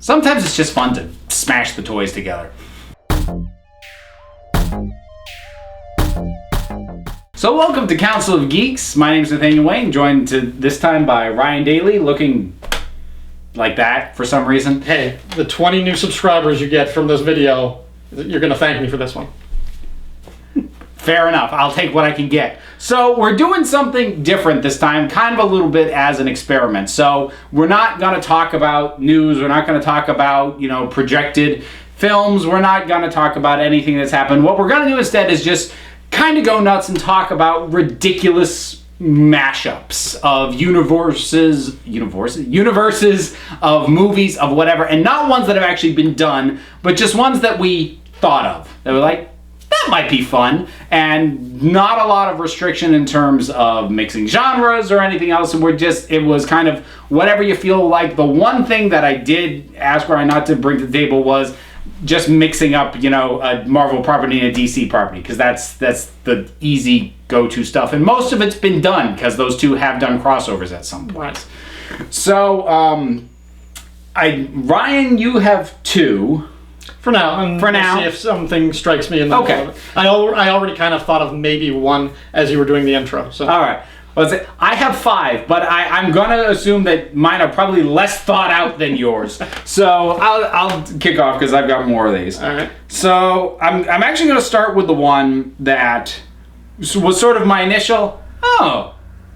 Sometimes it's just fun to smash the toys together. So welcome to Council of Geeks. My name is Nathaniel Wayne, joined this time by Ryan Daly, looking like that for some reason. Hey, the 20 new subscribers you get from this video, you're going to thank me for this one. Fair enough. I'll take what I can get. So we're doing something different this time, kind of a little bit as an experiment. So we're not going to talk about news. We're not going to talk about, projected films. We're not going to talk about anything that's happened. What we're going to do instead is just kind of go nuts and talk about ridiculous mashups of universes of movies, of whatever, and not ones that have actually been done, but just ones that we thought of. That were like, that might be fun, and not a lot of restriction in terms of mixing genres or anything else. And it was kind of whatever you feel like. The one thing that I did ask Ryan not to bring to the table was just mixing up, a Marvel property and a DC property, because that's the easy go-to stuff, and most of it's been done because those two have done crossovers at some point. Right. So, Ryan, you have two. For now, and we'll see if something strikes me in the middle of it. I already kind of thought of maybe one as you were doing the intro. So. All right. Well, I have five, but I'm going to assume that mine are probably less thought out than yours. So I'll kick off because I've got more of these. All right. So I'm actually going to start with the one that was sort of my initial,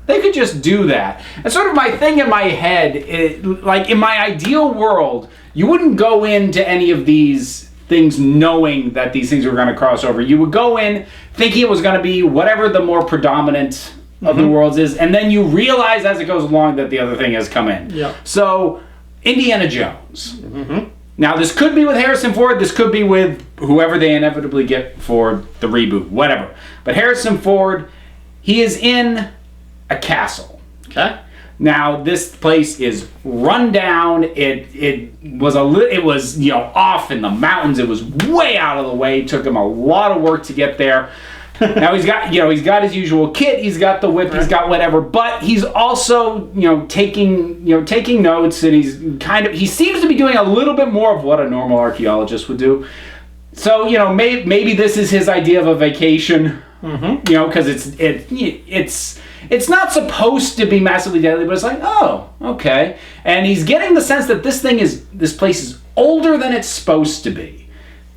they could just do that. And sort of my thing in my head, like in my ideal world, you wouldn't go into any of these things knowing that these things were going to cross over. You would go in thinking it was going to be whatever the more predominant of the worlds is, and then you realize as it goes along that the other thing has come in. Yeah. So, Indiana Jones. Now, this could be with Harrison Ford, this could be with whoever they inevitably get for the reboot, whatever. But Harrison Ford, he is in a castle. Okay. Now, this place is run down. It was off in the mountains. It was way out of the way. It took him a lot of work to get there. Now he's got his usual kit. He's got the whip. Right. He's got whatever. But he's also taking notes, and he seems to be doing a little bit more of what a normal archaeologist would do. So maybe this is his idea of a vacation. Because it's not supposed to be massively deadly, but it's like, oh, okay. And he's getting the sense that this place is older than it's supposed to be.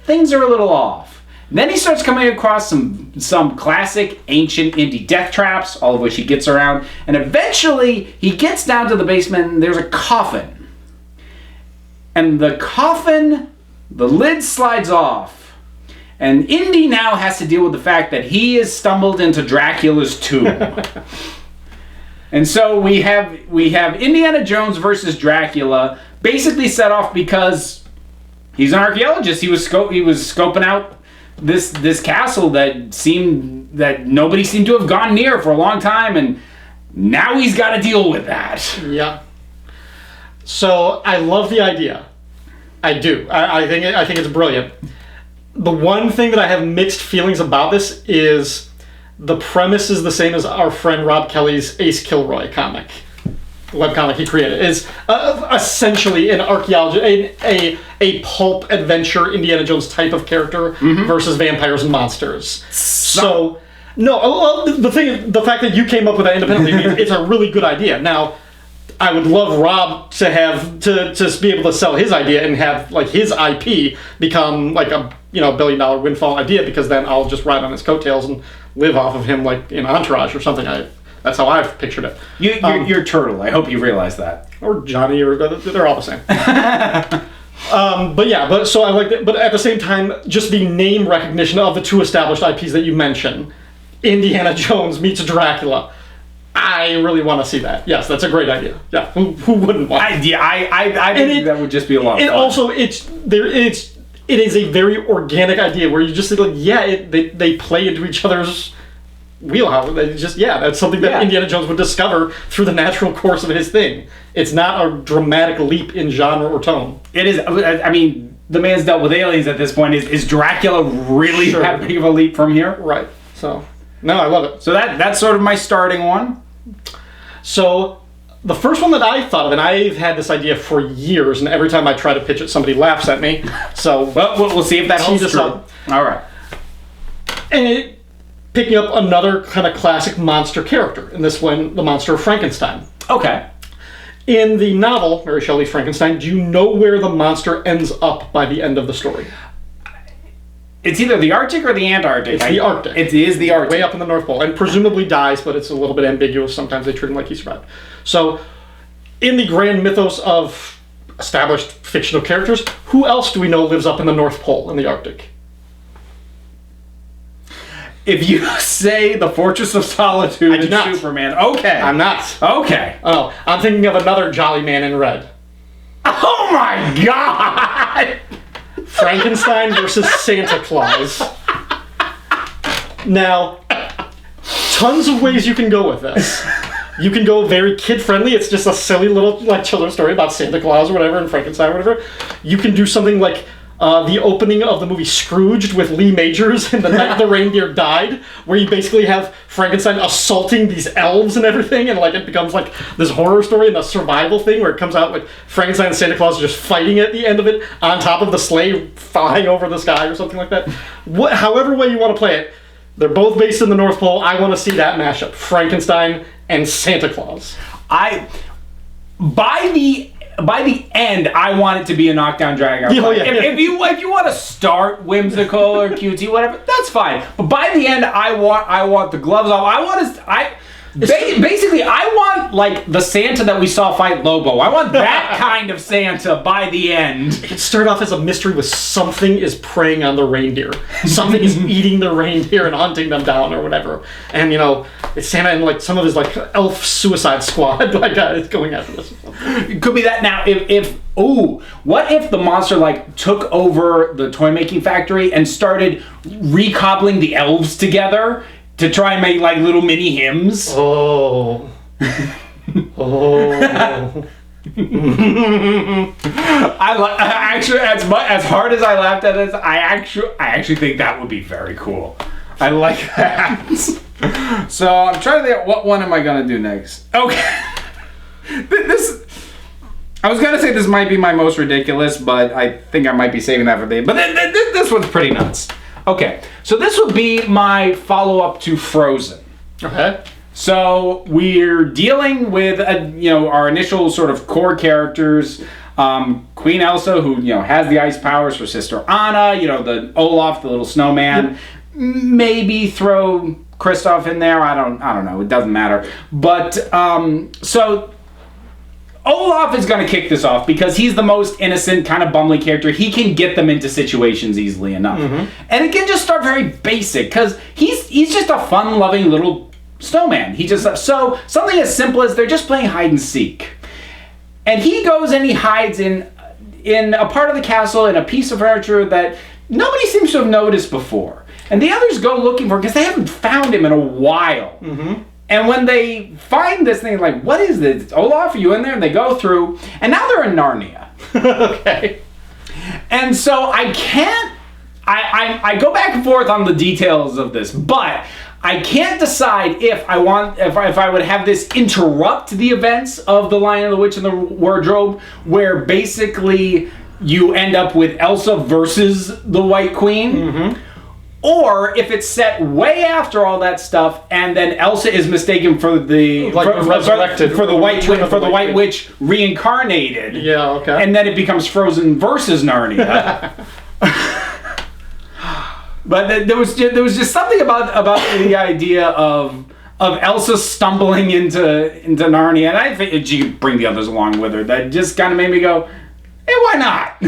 Things are a little off. Then he starts coming across some classic ancient indie death traps, all of which he gets around. And eventually he gets down to the basement and there's a coffin. And the coffin, the lid slides off. And Indy now has to deal with the fact that he has stumbled into Dracula's tomb. And so we have Indiana Jones versus Dracula, basically set off because he's an archaeologist. He was scoping out this castle that nobody seemed to have gone near for a long time, and now he's got to deal with that. Yeah. So I love the idea. I do. I think it's brilliant. The one thing that I have mixed feelings about this is the premise is the same as our friend Rob Kelly's Ace Kilroy comic. Webcomic he created is essentially an archaeology, a pulp adventure Indiana Jones type of character versus vampires and monsters. So the fact that you came up with that independently, it's a really good idea. Now, I would love Rob to have to be able to sell his idea and have like his IP become like a $1 billion windfall idea, because then I'll just ride on his coattails and live off of him like in Entourage or something. That's how I've pictured it. You're Turtle. I hope you realize that. Or Johnny, or they're all the same. So I like that. But at the same time, just the name recognition of the two established IPs that you mentioned, Indiana Jones meets Dracula. I really want to see that. Yes, that's a great idea. Yeah, who wouldn't want? I think that would just be a lot of fun. And also, it is a very organic idea where you just think like, they play into each other's wheelhouse. That's something that Indiana Jones would discover through the natural course of his thing. It's not a dramatic leap in genre or tone. It is. I mean, the man's dealt with aliens at this point. Is Dracula really that big of a leap from here? Right. So, no, I love it. So that's sort of my starting one. So, the first one that I thought of, and I've had this idea for years, and every time I try to pitch it, somebody laughs at me. So well, we'll see if that holds true. Up. All right. And picking up another kind of classic monster character, in this one, the monster of Frankenstein. Okay. In the novel, Mary Shelley's Frankenstein, do you know where the monster ends up by the end of the story? It's either the Arctic or the Antarctic. It's the Arctic. It is the Arctic. Way up in the North Pole. And presumably dies, but it's a little bit ambiguous. Sometimes they treat him like he survived. So, in the grand mythos of established fictional characters, who else do we know lives up in the North Pole in the Arctic? If you say the Fortress of Solitude and Superman, okay. I'm not. Okay. Oh, I'm thinking of another jolly man in red. Oh my God! Frankenstein versus Santa Claus. Now, tons of ways you can go with this. You can go very kid-friendly. It's just a silly little children's story about Santa Claus or whatever, and Frankenstein or whatever. You can do something like the opening of the movie Scrooged with Lee Majors and the night the reindeer died, where you basically have Frankenstein assaulting these elves and everything, and it becomes this horror story and a survival thing where it comes out Frankenstein and Santa Claus are just fighting at the end of it on top of the sleigh flying over the sky or something like that. However way you want to play it, they're both based in the North Pole. I want to see that mashup, Frankenstein and Santa Claus. By the end, I want it to be a knockdown drag out. If you want to start whimsical or cutesy, whatever, that's fine. But by the end, I want the gloves off. Basically, I want the Santa that we saw fight Lobo. I want that kind of Santa by the end. It could start off as a mystery with something is preying on the reindeer. Something is eating the reindeer and hunting them down or whatever. And, it's Santa and some of his elf suicide squad is going after this. It could be that. Now, what if the monster took over the toy making factory and started recobbling the elves together to try and make little mini hymns? Oh. Oh. I actually, as hard as I laughed at this, I actually think that would be very cool. I like that. So I'm trying to think, what one am I gonna do next? Okay. I was gonna say this might be my most ridiculous, but I think I might be saving that for the end. But this one's pretty nuts. Okay, so this would be my follow-up to Frozen. Okay. So we're dealing with our initial sort of core characters. Queen Elsa, who has the ice powers, for Sister Anna. The Olaf, the little snowman. Yep. Maybe throw Kristoff in there. I don't know. It doesn't matter. But so Olaf is going to kick this off because he's the most innocent, kind of bumbly character. He can get them into situations easily enough. Mm-hmm. And it can just start very basic because he's just a fun-loving little snowman. So something as simple as they're just playing hide and seek. And he goes and he hides in a part of the castle in a piece of furniture that nobody seems to have noticed before. And the others go looking for him because they haven't found him in a while. Mm-hmm. And when they find this thing, what is this? Olaf, are you in there? And they go through, and now they're in Narnia. Okay. And so I go back and forth on the details of this, but I can't decide if I would have this interrupt the events of The Lion, the Witch, and the Wardrobe, where basically you end up with Elsa versus the White Queen. Mm-hmm. Or if it's set way after all that stuff, and then Elsa is mistaken for the resurrected for the White Witch reincarnated. Yeah, okay. And then it becomes Frozen versus Narnia. But there was just something about the idea of Elsa stumbling into Narnia, and I think she could bring the others along with her. That just kind of made me go, hey, why not?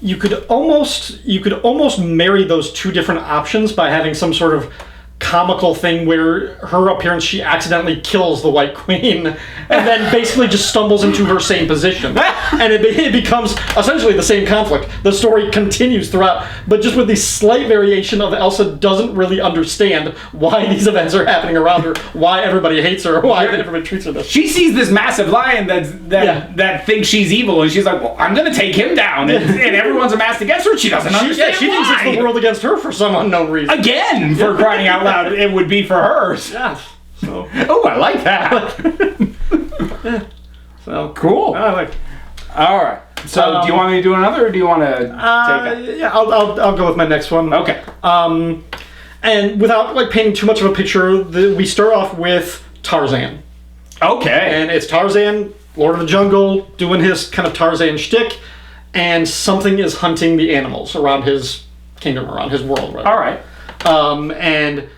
You could almost marry those two different options by having some sort of comical thing where her appearance, she accidentally kills the White Queen and then basically just stumbles into her same position. And it becomes essentially the same conflict. The story continues throughout, but just with the slight variation of Elsa doesn't really understand why these events are happening around her, why everybody hates her, why everybody treats her this. She sees this massive lion that thinks she's evil, and she's like, well, I'm going to take him down. And everyone's amassed against her. She doesn't understand She thinks it's the world against her for some unknown reason. Again, for crying out loud. It would be for hers. Yeah. So. Oh, I like that. So Cool. I like. All right. So, do you want me to do another, or do you want to take it? Yeah, I'll go with my next one. Okay. And without like painting too much of a picture, we start off with Tarzan. Okay. And it's Tarzan, Lord of the Jungle, doing his kind of Tarzan shtick, and something is hunting the animals around his kingdom, around his world. Right? All right. And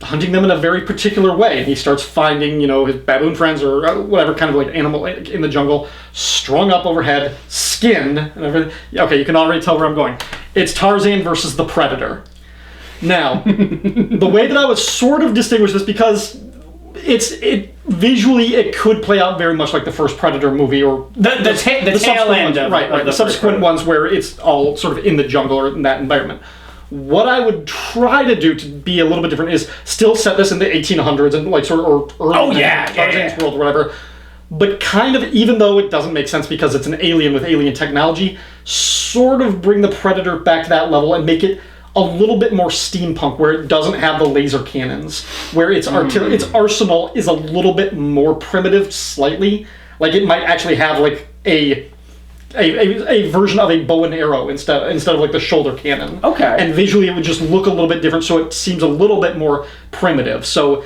hunting them in a very particular way. And he starts finding, his baboon friends or whatever kind of like animal in the jungle, strung up overhead, skinned, and everything. Okay, you can already tell where I'm going. It's Tarzan versus the Predator. Now, the way that I would sort of distinguish this, because visually it could play out very much like the first Predator movie, or the tail end of the subsequent ones where it's all sort of in the jungle or in that environment. What I would try to do to be a little bit different is still set this in the 1800s and like sort of early Tarzan's world or whatever, but kind of, even though it doesn't make sense because it's an alien with alien technology, sort of bring the Predator back to that level and make it a little bit more steampunk, where it doesn't have the laser cannons, where its arsenal is a little bit more primitive, slightly. Like it might actually have like a version of a bow and arrow instead of like the shoulder cannon. Okay. And visually it would just look a little bit different, so it seems a little bit more primitive. So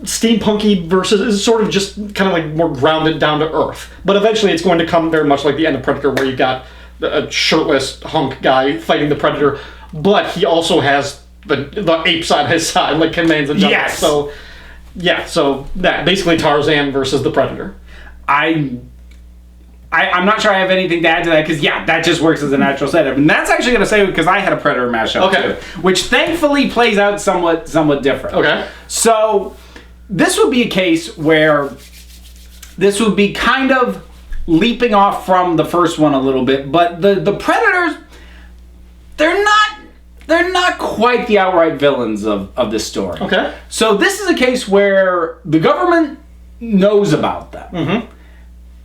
steampunky versus is sort of just kind of like more grounded down to earth. But eventually it's going to come very much like the end of Predator, where you got a shirtless hunk guy fighting the Predator, but he also has the apes on his side, like commands the jungle. Yes. So so that basically Tarzan versus the Predator. I'm not sure I have anything to add to that, because that just works as a natural setup, and that's actually going to say, because I had a Predator mashup too, which thankfully plays out somewhat different. Okay. So this would be a case where this would be kind of leaping off from the first one a little bit, but the Predators, they're not quite the outright villains of this story. Okay. So this is a case where the government knows about them. Mm-hmm.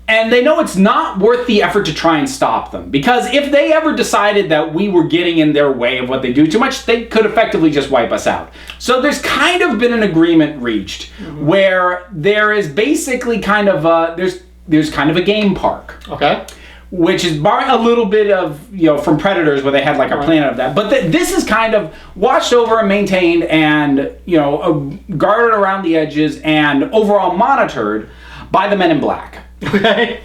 And they know it's not worth the effort to try and stop them. Because if they ever decided that we were getting in their way of what they do too much, they could effectively just wipe us out. So there's kind of been an agreement reached where there is basically kind of there's kind of a game park. Okay. Which is barring a little bit of, from Predators, where they had like a plan of that. But this is kind of watched over and maintained and, guarded around the edges and overall monitored by the Men in Black. Okay.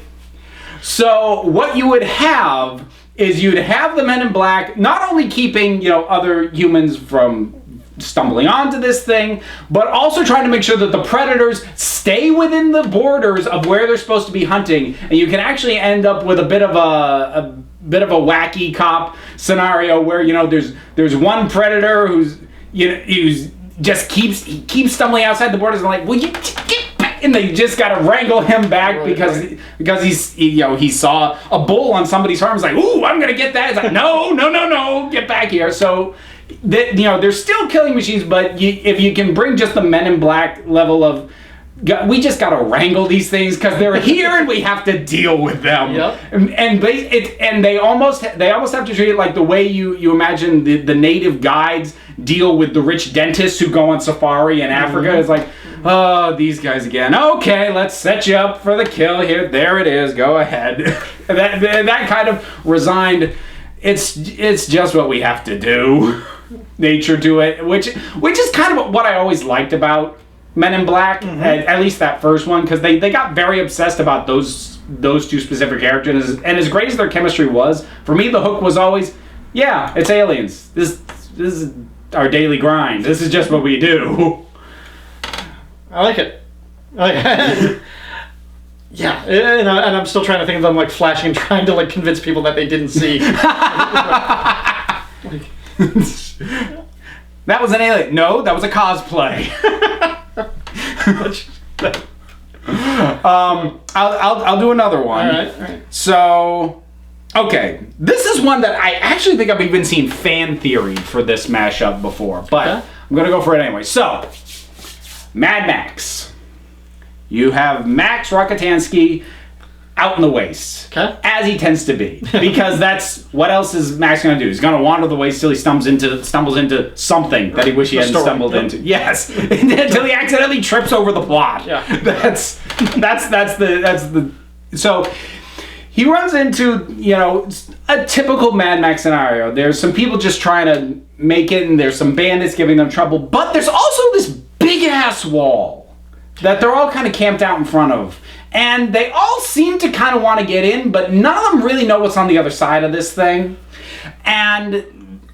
So what you would have is you'd have the Men in Black not only keeping, other humans from stumbling onto this thing, but also trying to make sure that the Predators stay within the borders of where they're supposed to be hunting, and you can actually end up with a bit of a wacky cop scenario where there's one Predator who's just keeps stumbling outside the borders and like, will you get back? And they just got to wrangle him back because he saw a bull on somebody's arm. He's like, ooh, I'm gonna get that. It's like, no, get back here. So they're still killing machines, but if you can bring just the Men in Black level of, we just got to wrangle these things because they're here and we have to deal with them. Yep. And they almost have to treat it like the way you imagine the native guides deal with the rich dentists who go on safari in Africa. It's like, oh, these guys again. Okay, let's set you up for the kill here. There it is. Go ahead. that kind of resigned. It's just what we have to do. Nature to it, which is kind of what I always liked about Men in Black, at least that first one, because they got very obsessed about those two specific characters, and as great as their chemistry was, for me the hook was always, it's aliens. This is our daily grind. This is just what we do. I like it. Yeah, and I'm still trying to think of them like flashing and trying to like convince people that they didn't see. That was an alien. No, that was a cosplay. I'll do another one. All right. So, okay, this is one that I actually think I've even seen fan theory for this mashup before, but I'm gonna go for it anyway. So, Mad Max. You have Max Rokitansky. out in the waste. Okay. As he tends to be. Because that's, what else is Max going to do? He's going to wander the waste till he stumbles into something that he wish he hadn't stumbled into. Yes. Until he accidentally trips over the plot. Yeah. That's the so he runs into, a typical Mad Max scenario. There's some people just trying to make it, and there's some bandits giving them trouble, but there's also this big ass wall that they're all kind of camped out in front of. And they all seem to kind of want to get in, but none of them really know what's on the other side of this thing.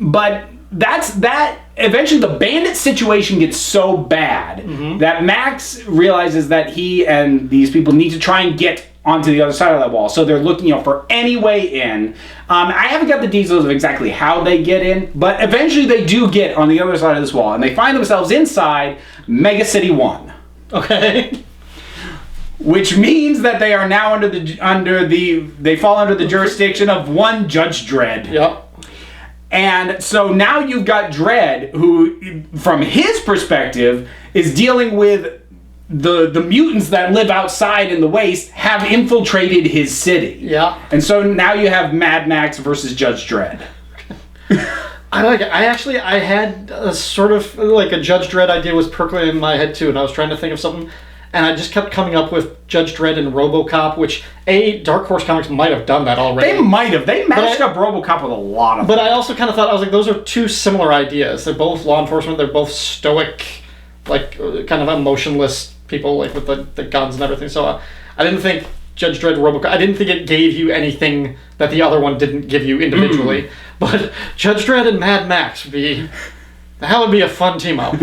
But that eventually the bandit situation gets so bad that Max realizes that he and these people need to try and get onto the other side of that wall. So they're looking for any way in. I haven't got the details of exactly how they get in, but eventually they do get on the other side of this wall, and they find themselves inside Mega City 1. Okay. Which means that they are now they fall under the jurisdiction of one Judge Dredd. Yep. And so now you've got Dredd, who, from his perspective, is dealing with the mutants that live outside in the waste have infiltrated his city. Yeah. And so now you have Mad Max versus Judge Dredd. I like it. I had a sort of like a Judge Dredd idea was percolating in my head too, and I was trying to think of something, and I just kept coming up with Judge Dredd and RoboCop, which Dark Horse Comics might have done that already. They might have. They matched up RoboCop with a lot of. But I also kind of thought, I was like, those are two similar ideas. They're both law enforcement. They're both stoic, like kind of emotionless people, like with the guns and everything. So I didn't think Judge Dredd, RoboCop. I didn't think it gave you anything that the other one didn't give you individually. But Judge Dredd and Mad Max would be a fun team up.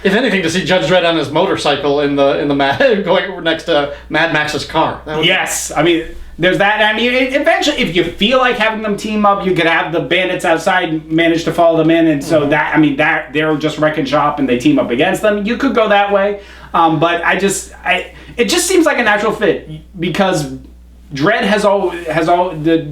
If anything, to see Judge Dredd on his motorcycle in the going next to Mad Max's car. Yes, I mean, there's that. I mean, eventually, if you feel like having them team up, you could have the bandits outside manage to follow them in, and so that they're just wrecking shop and they team up against them. You could go that way, but it just seems like a natural fit because Dredd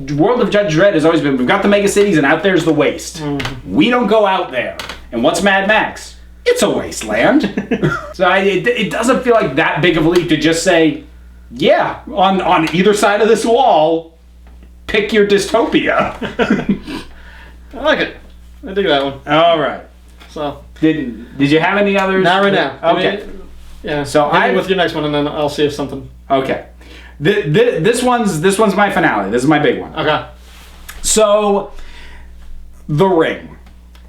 the world of Judge Dredd has always been, we've got the mega cities and out there's the waste. We don't go out there. And what's Mad Max? It's a wasteland. So it doesn't feel like that big of a leap to just say, yeah, on either side of this wall, pick your dystopia. I like it. I dig that one. All right. So did you have any others? Not right now. Okay. Yeah. So I'm with your next one, and then I'll see if something. Okay. This one's my finale. This is my big one. Okay. So, The Ring.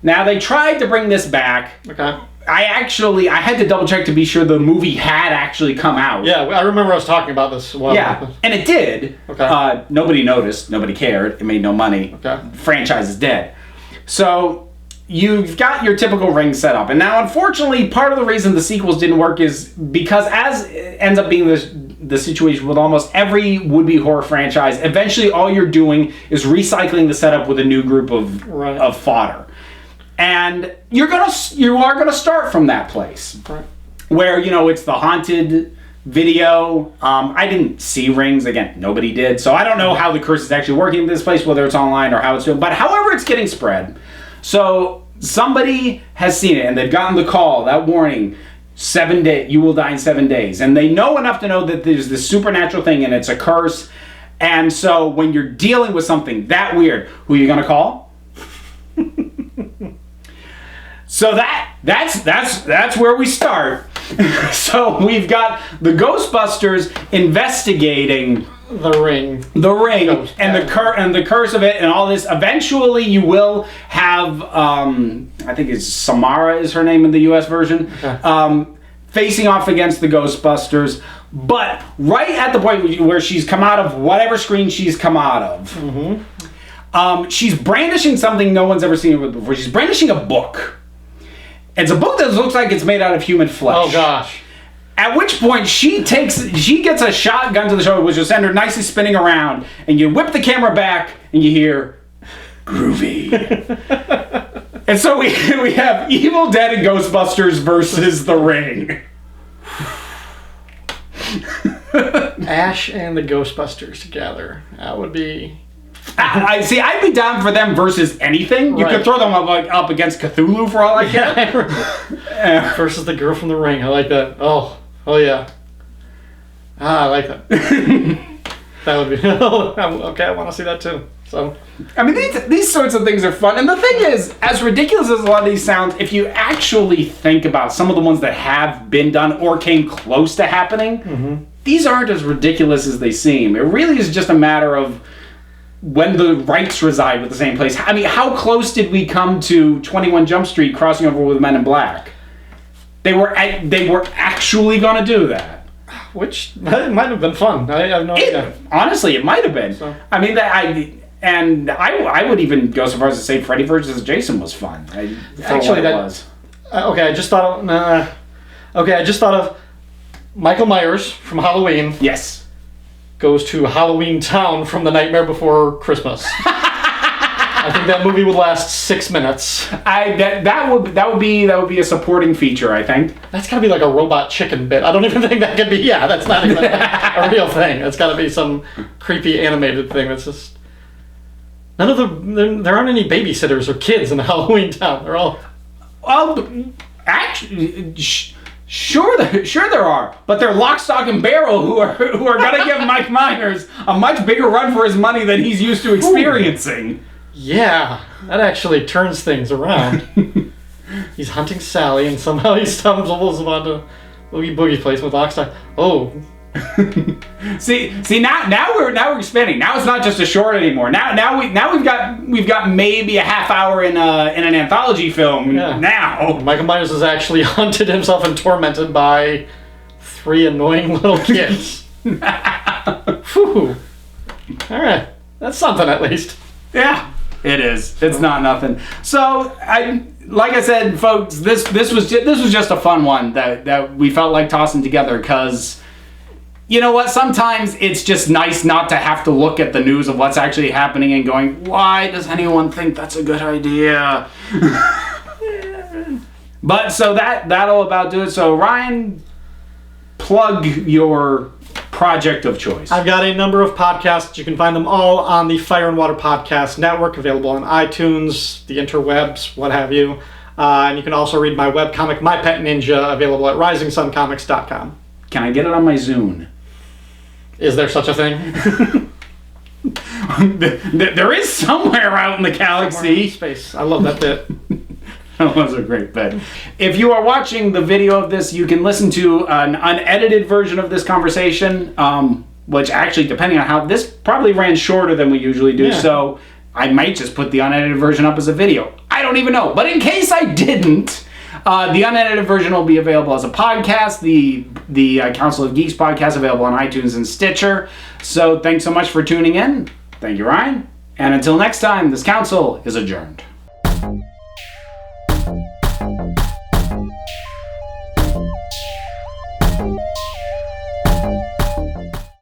Now they tried to bring this back. Okay. I had to double check to be sure the movie had actually come out. Yeah, I remember us talking about this. Yeah, and it did. Okay. Nobody noticed. Nobody cared. It made no money. Okay. The franchise is dead. So you've got your typical Ring setup, and now unfortunately, part of the reason the sequels didn't work is because, as it ends up being the situation with almost every would-be horror franchise, eventually all you're doing is recycling the setup with a new group of fodder. And you are gonna start from that place, right, where it's the haunted video. I didn't see Rings, again, nobody did, so I don't know how the curse is actually working in this place, whether it's online or how it's doing. But however, it's getting spread. So somebody has seen it and they've gotten the call, that warning, 7 days, you will die in 7 days, and they know enough to know that there's this supernatural thing and it's a curse. And so when you're dealing with something that weird, who are you gonna call? So that's where we start. So we've got the Ghostbusters investigating The Ring, Ghost, and the curse of it, and all this. Eventually, you will have I think it's Samara is her name in the U.S. version, facing off against the Ghostbusters. But right at the point where she's come out of whatever screen she's come out of, she's brandishing something no one's ever seen her with before. She's brandishing a book. It's a book that looks like it's made out of human flesh. Oh gosh. At which point she gets a shotgun to the shoulder, which will send her nicely spinning around, and you whip the camera back and you hear groovy. And so we have Evil Dead and Ghostbusters versus The Ring. Ash and the Ghostbusters together. That would be. I'd be down for them versus anything. You could throw them up against Cthulhu for all I care. Versus the girl from The Ring. I like that. Oh yeah. I like that. That would be okay. I want to see that too. So, I mean, these sorts of things are fun. And the thing is, as ridiculous as a lot of these sound, if you actually think about some of the ones that have been done or came close to happening, these aren't as ridiculous as they seem. It really is just a matter of when the rights reside with the same place. I mean, how close did we come to 21 Jump Street crossing over with Men in Black? They were actually going to do that. Which might have been fun. I have no idea. Honestly, it might have been. So. I mean, I would even go so far as to say Freddy vs. Jason was fun. Okay, I just thought of Michael Myers from Halloween. Yes. Goes to Halloween Town from The Nightmare Before Christmas. I think that movie would last 6 minutes. That would be a supporting feature, I think. That's gotta be like a robot chicken bit. I don't even think that could be. Yeah, that's not even a real thing. That's gotta be some creepy animated thing. That's just there aren't any babysitters or kids in Halloween Town. They're all. Well, actually, sure there are, but they're lock, stock, and barrel who are gonna give Mike Myers a much bigger run for his money than he's used to experiencing. Yeah, that actually turns things around. He's hunting Sally, and somehow he stumbles onto Oogie Boogie's place with Lockstock. Oh. see now we're expanding. Now it's not just a short anymore. Now we've got maybe a half hour in an anthology film. Yeah. Now Michael Myers has actually hunted himself and tormented by 3 annoying little kids. Whew. All right, that's something at least. Yeah. It is. It's not nothing. So, like I said, folks, this was just a fun one that we felt like tossing together because, you know what? Sometimes it's just nice not to have to look at the news of what's actually happening and going, why does anyone think that's a good idea? But so that'll about do it. So Ryan, plug your project of choice. I've got a number of podcasts. You can find them all on the Fire and Water Podcast Network, available on iTunes, the interwebs, what have you. And you can also read my webcomic, My Pet Ninja, available at risingsuncomics.com. Can I get it on my Zune? Is there such a thing? There is somewhere out in the galaxy. Space. I love that bit. That was a great bit. If you are watching the video of this, you can listen to an unedited version of this conversation, which actually, depending on how, this probably ran shorter than we usually do, so I might just put the unedited version up as a video. I don't even know. But in case I didn't, the unedited version will be available as a podcast, the Council of Geeks podcast available on iTunes and Stitcher. So thanks so much for tuning in. Thank you, Ryan. And until next time, this council is adjourned.